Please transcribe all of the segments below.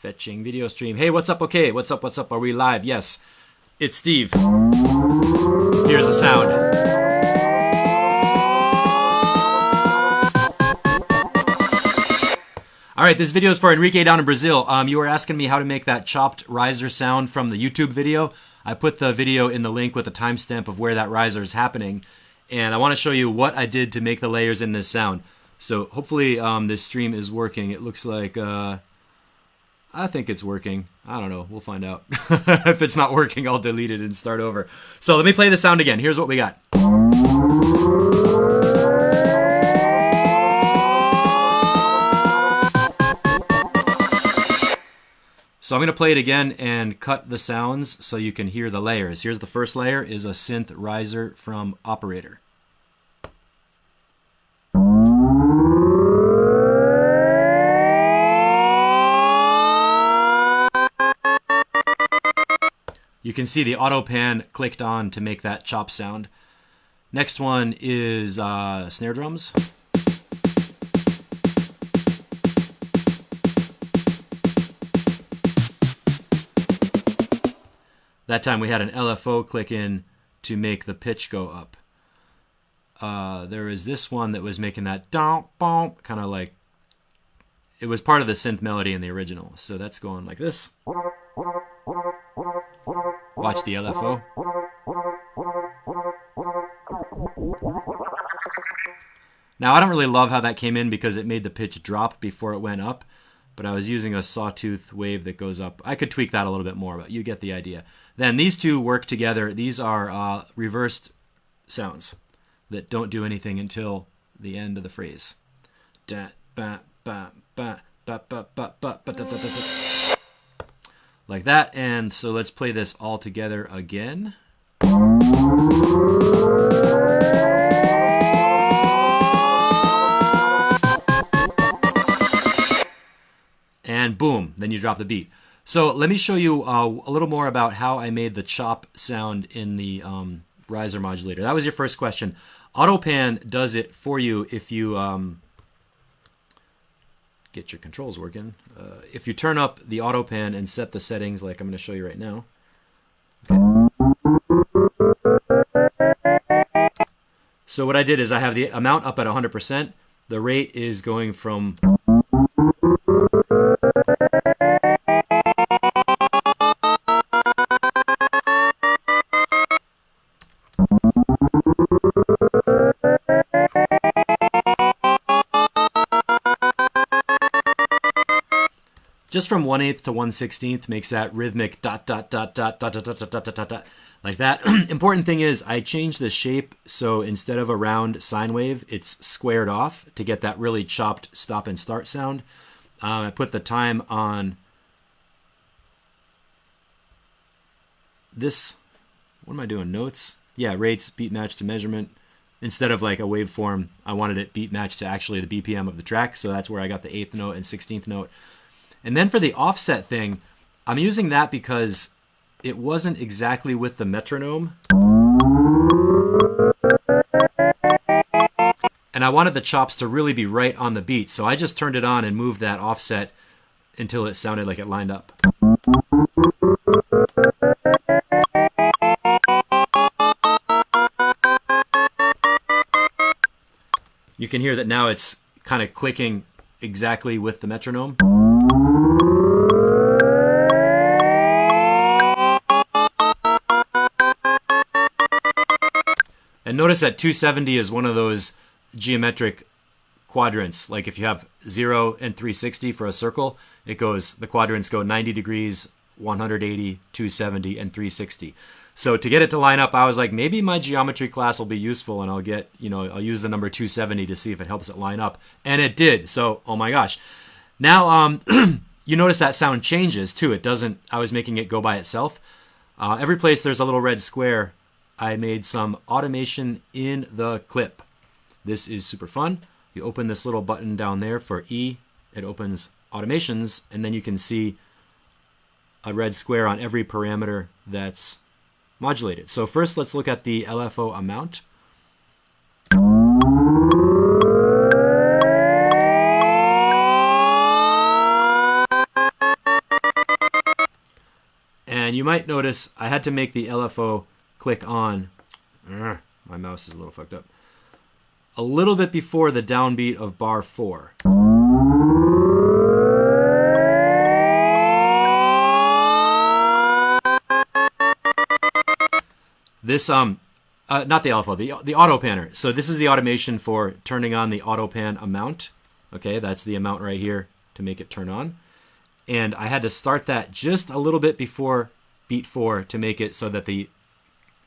Fetching video stream. Hey, what's up? Okay, what's up? What's up? Are we live? Yes. It's Steve. Here's a sound. All right, this video is for Enrique down in Brazil. You were asking me how to make that chopped riser sound from the YouTube video. I put the video in the link with a timestamp of where that riser is happening. And I want to show you what I did to make the layers in this sound. So hopefully this stream is working. It looks like, I think it's working. I don't know. We'll find out. If it's not working, I'll delete it and start over. So let me play the sound again. Here's what we got. So I'm going to play it again and cut the sounds so you can hear the layers. Here's the first layer, is a synth riser from Operator. You can see the AutoPan clicked on to make that chop sound. Next one is snare drums. That time we had an LFO click in to make the pitch go up. There is this one that was making that kind of like, it was part of the synth melody in the original. So that's going like this. Watch the LFO. Now I don't really love how that came in because it made the pitch drop before it went up. But I was using a sawtooth wave that goes up. I could tweak that a little bit more, but you get the idea. Then these two work together. These are reversed sounds that don't do anything until the end of the phrase. Like that. And so let's play this all together again. And boom, then you drop the beat. So let me show you a little more about how I made the chop sound in the riser modulator. That was your first question. AutoPan does it for you if you get your controls working. If you turn up the AutoPan and set the settings like I'm going to show you right now. Okay. So what I did is I have the amount up at 100%. The rate is going from... just from 1/8 to 1/16 makes that rhythmic dot dot dot dot dot dot dot dot dot dot dot like that. Important thing is I changed the shape so instead of a round sine wave, it's squared off to get that really chopped stop and start sound. I put the time on this. What am I doing? Notes? Yeah, rates, beat match to measurement. Instead of like a waveform, I wanted it beat match to actually the BPM of the track. So that's where I got the 8th note and 16th note. And then for the offset thing, I'm using that because it wasn't exactly with the metronome. And I wanted the chops to really be right on the beat. So I just turned it on and moved that offset until it sounded like it lined up. You can hear that now it's kind of clicking exactly with the metronome. And notice that 270 is one of those geometric quadrants. Like if you have 0 and 360 for a circle, it goes, the quadrants go 90 degrees, 180, 270, and 360. So to get it to line up, I was like, maybe my geometry class will be useful and I'll get, I'll use the number 270 to see if it helps it line up. And it did. So, oh my gosh. Now, you notice that sound changes too. It doesn't, I was making it go by itself. Every place there's a little red square, I made some automation in the clip. This is super fun. You open this little button down there for E, it opens automations, and then you can see a red square on every parameter that's modulated. So first let's look at the LFO amount. you might notice I had to make the LFO click on. My mouse is a little fucked up. A little bit before the downbeat of bar 4. This not the LFO, the AutoPanner. So this is the automation for turning on the AutoPan amount. Okay, that's the amount right here to make it turn on. And I had to start that just a little bit before beat 4 to make it so that the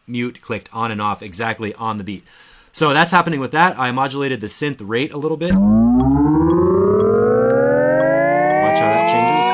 mute clicked on and off exactly on the beat. So that's happening with that. I modulated the synth rate a little bit. Watch how that changes.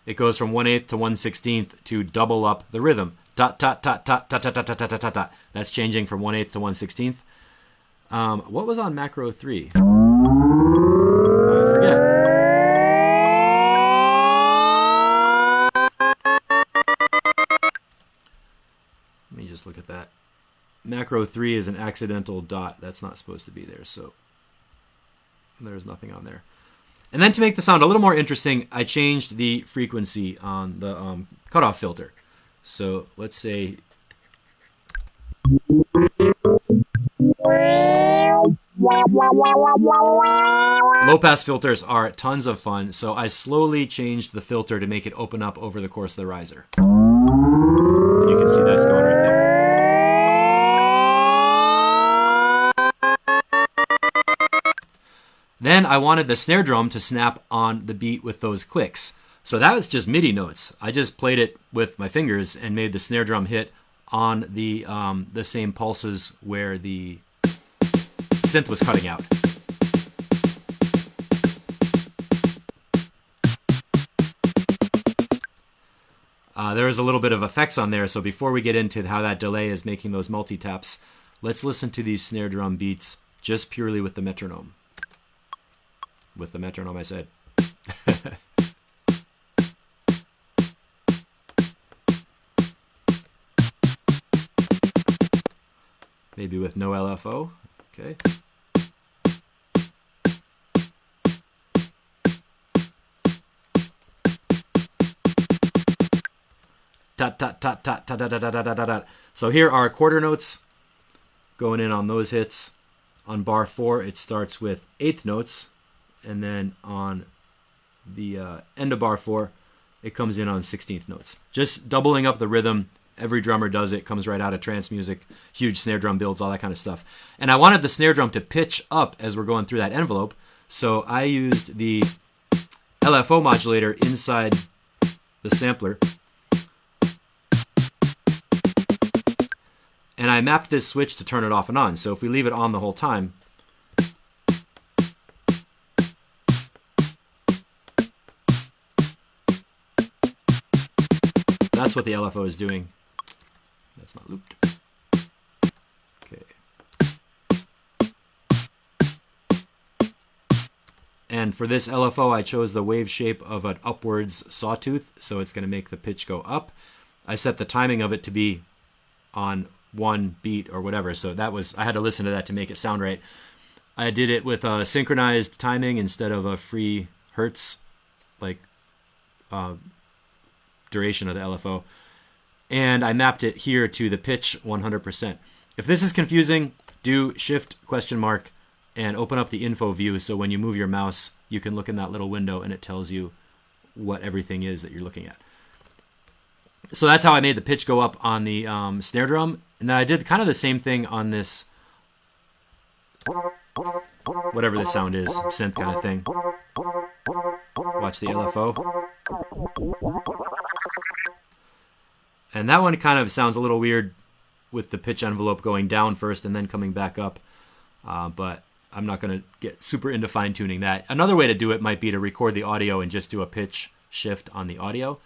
It goes from 1/8 to 1/16 to double up the rhythm. Dot, dot, dot, dot, dot, dot, dot, dot, dot, dot. That's changing from 1/8 to 1/16. What was on macro 3? I forget. Let me just look at that. Macro 3 is an accidental dot. That's not supposed to be there, so there's nothing on there. And then to make the sound a little more interesting, I changed the frequency on the cutoff filter. So let's say low pass filters are tons of fun, so I slowly changed the filter to make it open up over the course of the riser. And you can see that's going right there. Then I wanted the snare drum to snap on the beat with those clicks. So that was just MIDI notes. I just played it with my fingers and made the snare drum hit on the same pulses where the synth was cutting out. There is a little bit of effects on there, so before we get into how that delay is making those multi-taps, let's listen to these snare drum beats just purely with the metronome. With the metronome, I said. Maybe with no LFO. Okay. Dot, dot, dot, dot, dot, dot, dot, dot, dot, dot. So here are quarter notes going in on those hits. On bar 4, it starts with eighth notes. And then on the end of bar 4, it comes in on 16th notes. Just doubling up the rhythm. Every drummer does it. Comes right out of trance music. Huge snare drum builds, all that kind of stuff. And I wanted the snare drum to pitch up as we're going through that envelope. So I used the LFO modulator inside the sampler. And I mapped this switch to turn it off and on. So if we leave it on the whole time, that's what the LFO is doing. That's not looped. Okay. And for this LFO, I chose the wave shape of an upwards sawtooth, so it's going to make the pitch go up. I set the timing of it to be on one beat or whatever, so that was, I had to listen to that to make it sound right. I did it with a synchronized timing instead of a free hertz, like duration of the LFO. And I mapped it here to the pitch 100%. If this is confusing, do Shift ? And open up the info view, so when you move your mouse, you can look in that little window and it tells you what everything is that you're looking at. So that's how I made the pitch go up on the snare drum. And then I did kind of the same thing on this, whatever the sound is, synth kind of thing. Watch the LFO. And that one kind of sounds a little weird with the pitch envelope going down first and then coming back up. But I'm not going to get super into fine-tuning that. Another way to do it might be to record the audio and just do a pitch shift on the audio.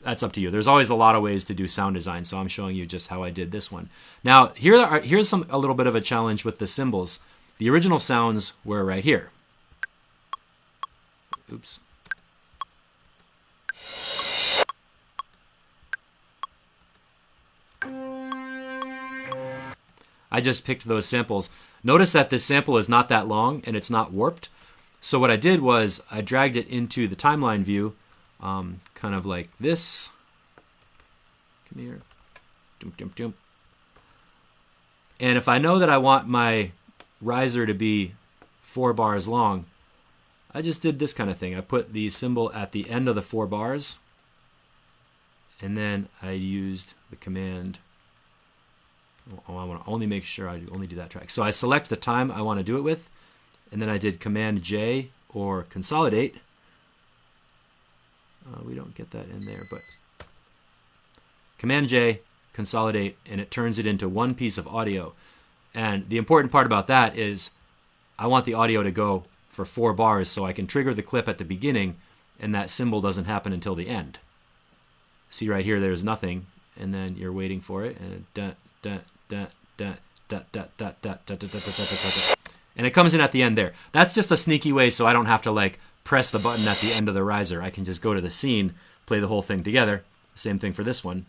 That's up to you. There's always a lot of ways to do sound design, so I'm showing you just how I did this one. Now, here's a little bit of a challenge with the cymbals. The original sounds were right here. Oops. I just picked those samples. Notice that this sample is not that long and it's not warped. So what I did was I dragged it into the timeline view, kind of like this. Come here. Jump, jump, jump. And if I know that I want my riser to be 4 bars long, I just did this kind of thing. I put the symbol at the end of the 4 bars, and then I used the command. Oh, I want to only make sure I only do that track. So I select the time I want to do it with, and then I did Command J or consolidate. We don't get that in there, but Command J, consolidate, and it turns it into one piece of audio. And the important part about that is I want the audio to go for 4 bars so I can trigger the clip at the beginning, and that symbol doesn't happen until the end. See right here, there's nothing, and then you're waiting for it, and and it comes in at the end there. That's just a sneaky way so I don't have to like press the button at the end of the riser. I can just go to the scene, play the whole thing together. Same thing for this one.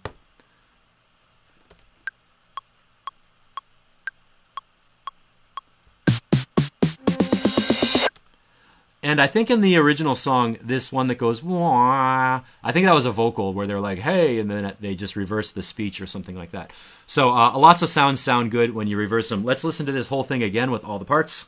And I think in the original song, this one that goes, wah, I think that was a vocal where they're like, hey, and then they just reverse the speech or something like that. So lots of sounds sound good when you reverse them. Let's listen to this whole thing again with all the parts.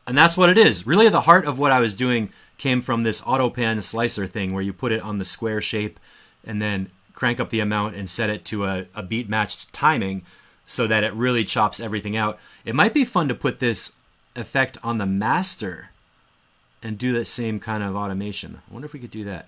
And that's what it is. Really, the heart of what I was doing came from this AutoPan slicer thing where you put it on the square shape and then crank up the amount and set it to a beat matched timing so that it really chops everything out. It might be fun to put this effect on the master and do that same kind of automation. I wonder if we could do that.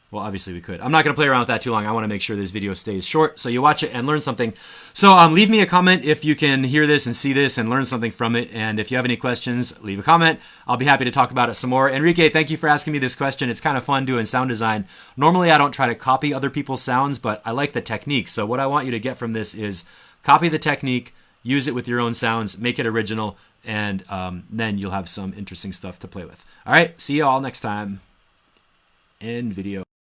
Well, obviously we could. I'm not going to play around with that too long. I want to make sure this video stays short so you watch it and learn something. So leave me a comment if you can hear this and see this and learn something from it. And if you have any questions, leave a comment. I'll be happy to talk about it some more. Enrique, thank you for asking me this question. It's kind of fun doing sound design. Normally, I don't try to copy other people's sounds, but I like the technique. So what I want you to get from this is copy the technique, use it with your own sounds, make it original, and then you'll have some interesting stuff to play with. All right, see you all next time in video.